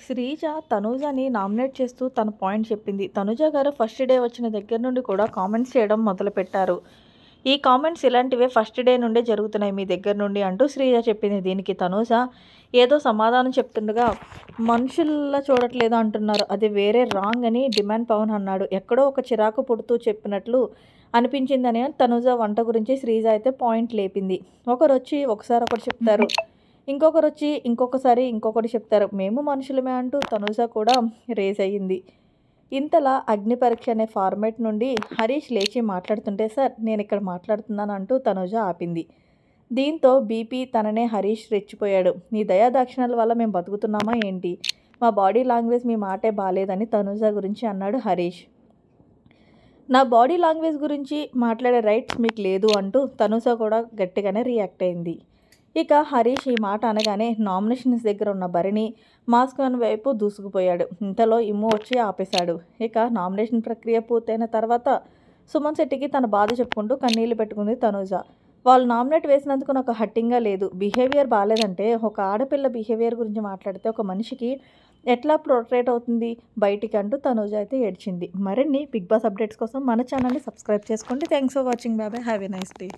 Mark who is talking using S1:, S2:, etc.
S1: Sreeja తనూజని nominate చేస్తూ తన point చెప్పింది. తనుజ గారు ఫస్ట్ డే వచ్చిన దగ్గర నుండి కూడా కామెంట్స్ చేయడం మొదలుపెట్టారు. ఈ కామెంట్స్ ఇలాంటివే ఫస్ట్ డే నుండే జరుగుతున్నాయి మీ దగ్గర నుండి అంటూ శ్రీజ చెప్పింది. దీనికి తనూజ ఏదో సమాధానం చెప్తుండగా మనుషుల్లా చూడట్లేదు అంటున్నారు, అది వేరే రాంగ్ అని డిమాండ్ పవన్ అన్నాడు. ఎక్కడో ఒక చిరాకు పుడుతూ చెప్పినట్లు అనిపించిందని తనూజ వంట గురించి శ్రీజ అయితే పాయింట్ లేపింది. ఒకరు వచ్చి ఒకసారి ఒకటి చెప్తారు, ఇంకొకరు వచ్చి ఇంకొకసారి ఇంకొకటి చెప్తారు, మేము మనుషులమే అంటూ తనూజ కూడా రేజ్ అయ్యింది. ఇంతలా అగ్ని పరీక్ష అనే ఫార్మేట్ నుండి హరీష్ లేచి మాట్లాడుతుంటే, సార్ నేను ఇక్కడ మాట్లాడుతున్నాను అంటూ తనూజ ఆపింది. దీంతో బీపీ తననే హరీష్ రెచ్చిపోయాడు. నీ దయాదాక్షిణాల వల్ల మేము బతుకుతున్నామా ఏంటి? మా బాడీ లాంగ్వేజ్ మీ మాటే బాలేదని తనూజ గురించి అన్నాడు హరీష్. నా బాడీ లాంగ్వేజ్ గురించి మాట్లాడే రైట్స్ మీకు లేదు అంటూ తనూజ కూడా గట్టిగానే రియాక్ట్ అయింది. ఇక హరీష్ ఈ మాట అనగానే నామినేషన్స్ దగ్గర ఉన్న భరణి మాస్క్ అని వైపు దూసుకుపోయాడు. ఇంతలో ఇమ్ము వచ్చి ఆపేశాడు. ఇక నామినేషన్ ప్రక్రియ పూర్తయిన తర్వాత సుమన్ శెట్టికి తన బాధ చెప్పుకుంటూ కన్నీళ్లు పెట్టుకుంది తనూజ. వాళ్ళు నామినేట్ వేసినందుకు నాకు హట్టింగ్గా లేదు, బిహేవియర్ బాగాలేదంటే ఒక ఆడపిల్ల బిహేవియర్ గురించి మాట్లాడితే ఒక మనిషికి ఎట్లా ప్రొట్రేట్ అవుతుంది బయటికి అంటూ తనూజ అయితే ఏడ్చింది. మరిన్ని బిగ్ బాస్ అప్డేట్స్ కోసం మన ఛానల్ని సబ్స్క్రైబ్ చేసుకోండి. Thanks for watching. Bye. Have a nice day.